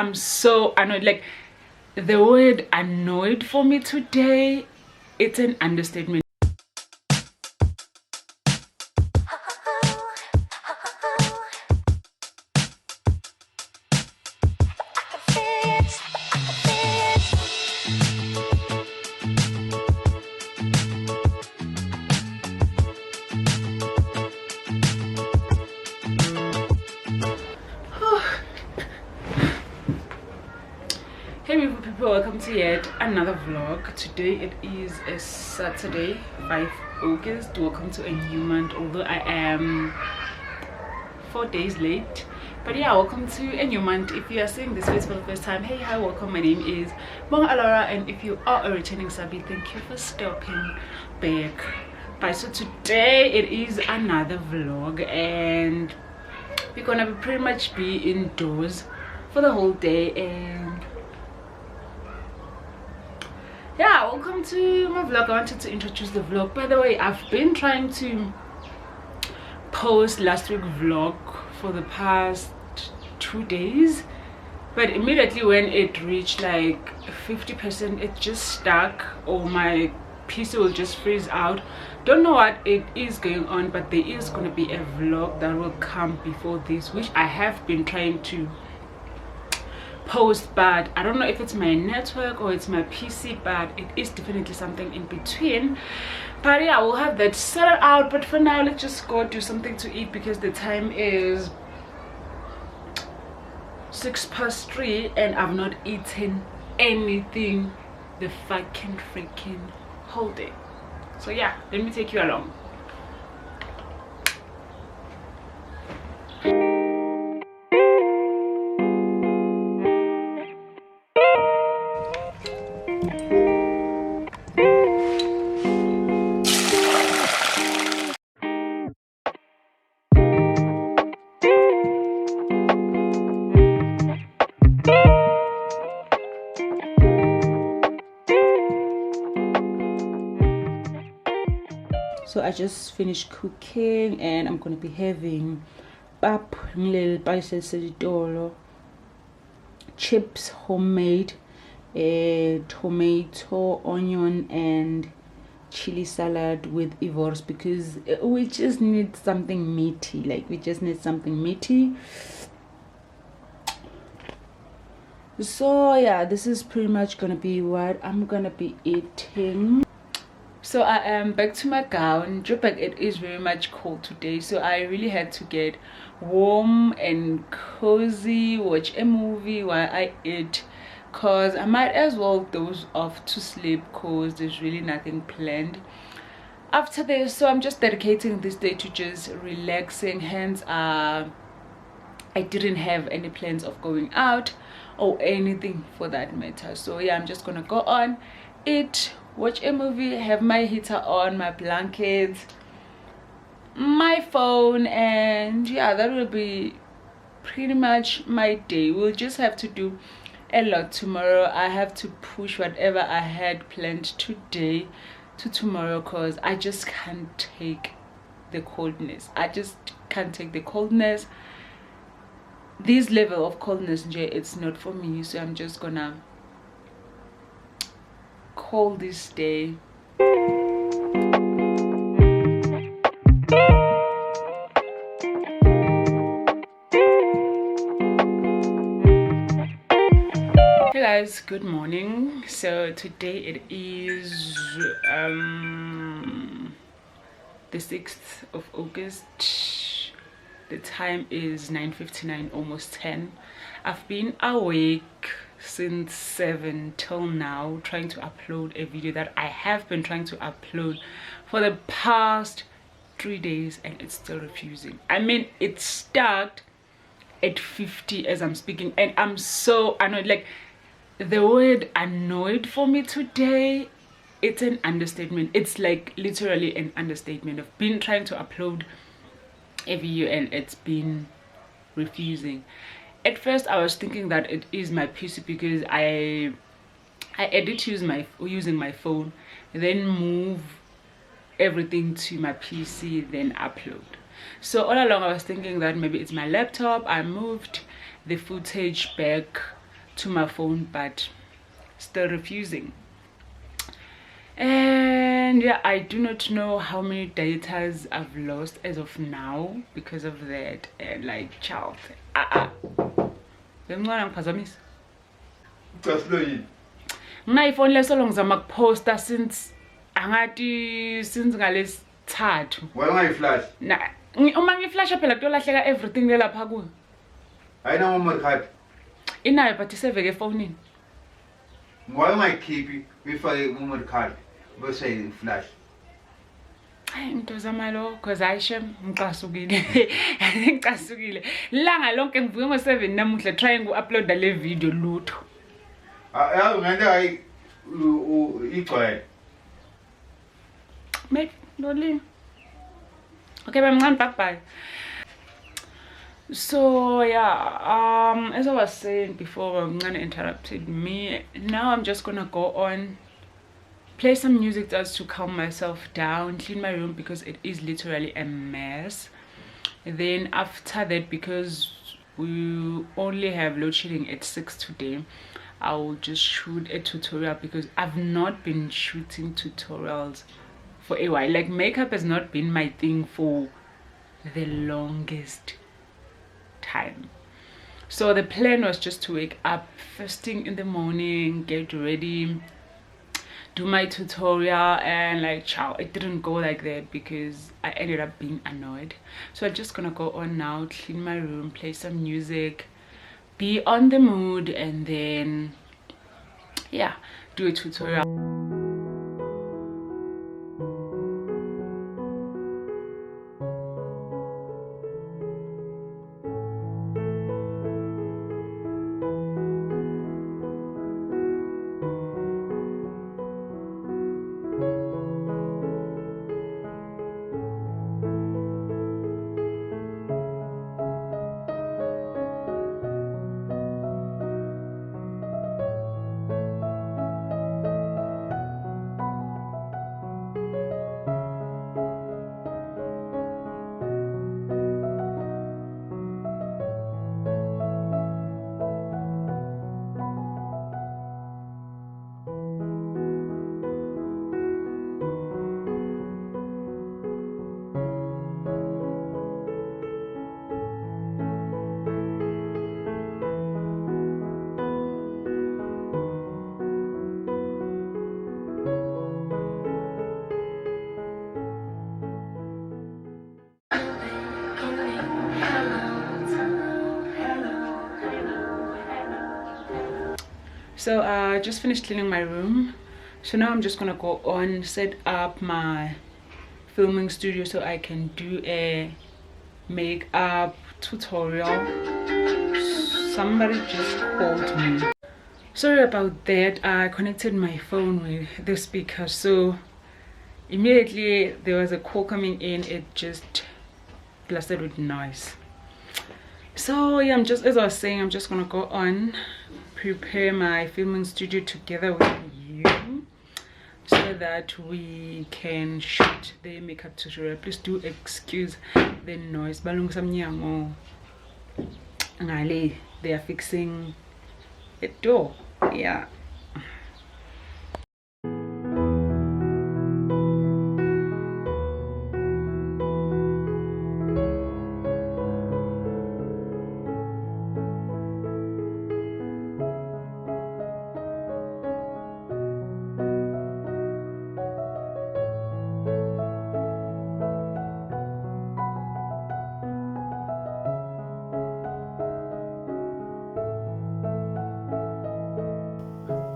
I'm so annoyed. Like, the word annoyed for me today, it's an understatement. Hey beautiful people, welcome to yet another vlog. Today it is a Saturday, 5 August. Welcome to a new month, although I am 4 days late. But yeah, welcome to a new month. If you are seeing this video for the first time, hey, hi, welcome. My name is Bongah, alora, and if you are a returning subby, thank you for stopping back by. So today it is another vlog, and we're gonna pretty much be indoors for the whole day. And yeah, welcome to my vlog. I wanted to introduce the vlog. By the way, I've been trying to post last week's vlog for the past 2 days, but immediately when it reached like 50%, it just stuck, or my PC will just freeze out. Don't know what it is going on, but there is going to be a vlog that will come before this, which I have been trying to post, but I don't know if it's my network or it's my PC, but it is definitely something in between. But yeah, we'll have that sorted out. But for now, let's just go do something to eat, because the time is 3:06 and I've not eaten anything the freaking whole day. So yeah, let me take you along. So I just finished cooking, and I'm gonna be having chips, homemade, tomato, onion, and chili salad with Ivors, because we just need something meaty. Like, we just need something meaty. So yeah, this is pretty much gonna be what I'm gonna be eating. So I am back to my gown. Joburg, it is very much cold today, so I really had to get warm and cozy, watch a movie while I eat, cause I might as well doze off to sleep, cause there's really nothing planned after this. So I'm just dedicating this day to just relaxing. Hence I didn't have any plans of going out or anything for that matter. So yeah, I'm just gonna go on, eat, watch a movie, have my heater on, my blanket, my phone, and yeah, that will be pretty much my day. We'll just have to do a lot tomorrow. I have to push whatever I had planned today to tomorrow, because I just can't take the coldness. I just can't take the coldness. This level of coldness, it's not for me. So I'm just gonna call this day. Hey guys, good morning. So today it is the 6th of August. The time is 9:59, almost 10. I've been awake since 7 till now, trying to upload a video that I have been trying to upload for the past 3 days, and it's still refusing. I mean, it's stuck at 50 as I'm speaking, and I'm so annoyed. Like, the word annoyed for me today, it's an understatement. It's like literally an understatement. I've been trying to upload a video and it's been refusing. At first I was thinking that it is my PC, because I edit using my phone, then move everything to my PC, then upload. So all along I was thinking that maybe it's my laptop. I moved the footage back to my phone, but still refusing. And yeah, I do not know how many datas I've lost as of now because of that. And like, child, iPhone leso long zama poster since angati since ngalesithathu. Why ungayiflash? Na uma ngiflasha phela kutolahleka everything lelapha ku. Ayina memory card. Inayo but iseveke efonini. Why ungayikhiphi uyifake memory card bese iflash? Hayi into zamalo cause ayishe ngiqasukile. Ngiqasukile. Langa lonke ngivuke ngo7 namuhla trying to-upload le video lutho. Yazi ngento hayi igcwele. Mate, Loli. Okay, bye bye. So yeah, as I was saying before, I'm gonna interrupted me. Now I'm just gonna go on, play some music just to calm myself down, clean my room because it is literally a mess. Then after that, because we only have load shedding at 6 today, I will just shoot a tutorial because I've not been shooting tutorials for a while. Like, makeup has not been my thing for the longest time. So the plan was just to wake up first thing in the morning, get ready, do my tutorial, and like, ciao, it didn't go like that because I ended up being annoyed. So I'm just gonna go on now, clean my room, play some music, be on the mood, and then yeah, do a tutorial. So I just finished cleaning my room, so now I'm just gonna go on, set up my filming studio so I can do a makeup tutorial. Somebody just called me. Sorry about that. I connected my phone with the speaker, so immediately there was a call coming in. It just blasted with noise. So yeah, as I was saying, I'm just gonna go on, prepare my filming studio together with you so that we can shoot the makeup tutorial. Please do excuse the noise. They are fixing a door. Yeah.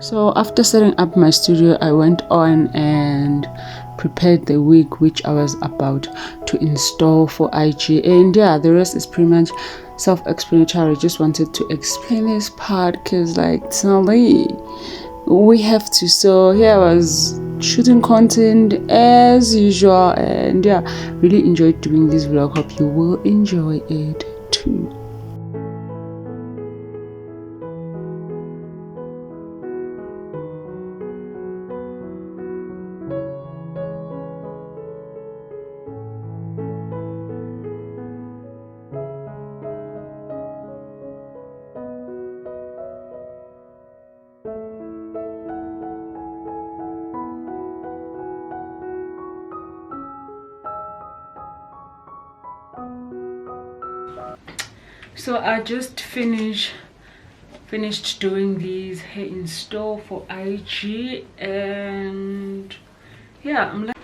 So after setting up my studio, I went on and prepared the wig which I was about to install for IG, and yeah, the rest is pretty much self-explanatory. Just wanted to explain this part because like suddenly we have to. So here I was shooting content as usual, and yeah, really enjoyed doing this vlog. Hope you will enjoy it too. So I just finished doing these hair install for IG, and yeah, I'm like,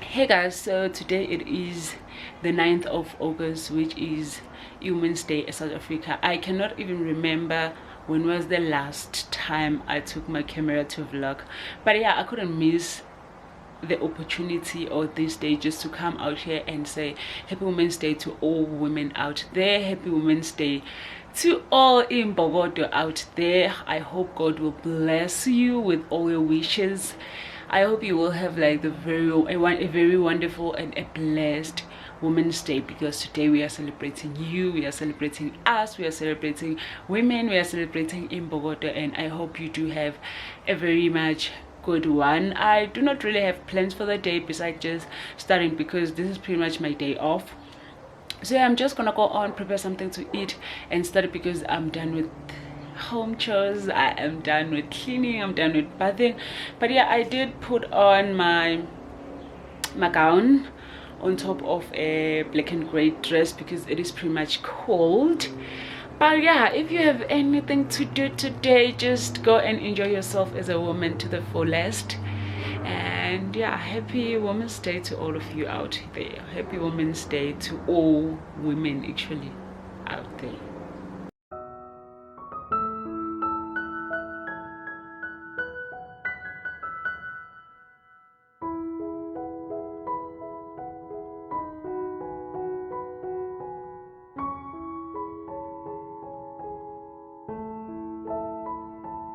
hey guys, so today it is the 9th of August, which is Women's Day in South Africa. I cannot even remember when was the last time I took my camera to vlog, but yeah, I couldn't miss the opportunity or this day just to come out here and say happy Women's Day to all women out there. Happy Women's Day to all in Bogota out there. I hope God will bless you with all your wishes. I hope you will have like a very wonderful and a blessed Women's Day, because today we are celebrating you, we are celebrating us, we are celebrating women, we are celebrating in Bogota, and I hope you do have a very much good one. I do not really have plans for the day besides just starting, because this is pretty much my day off. So yeah, I'm just gonna go on, prepare something to eat and start, because I'm done with home chores, I am done with cleaning, I'm done with bathing. But yeah, I did put on my gown on top of a black and gray dress because it is pretty much cold. But yeah, if you have anything to do today, just go and enjoy yourself as a woman to the fullest. And yeah, happy Women's Day to all of you out there. Happy Women's Day to all women actually out there.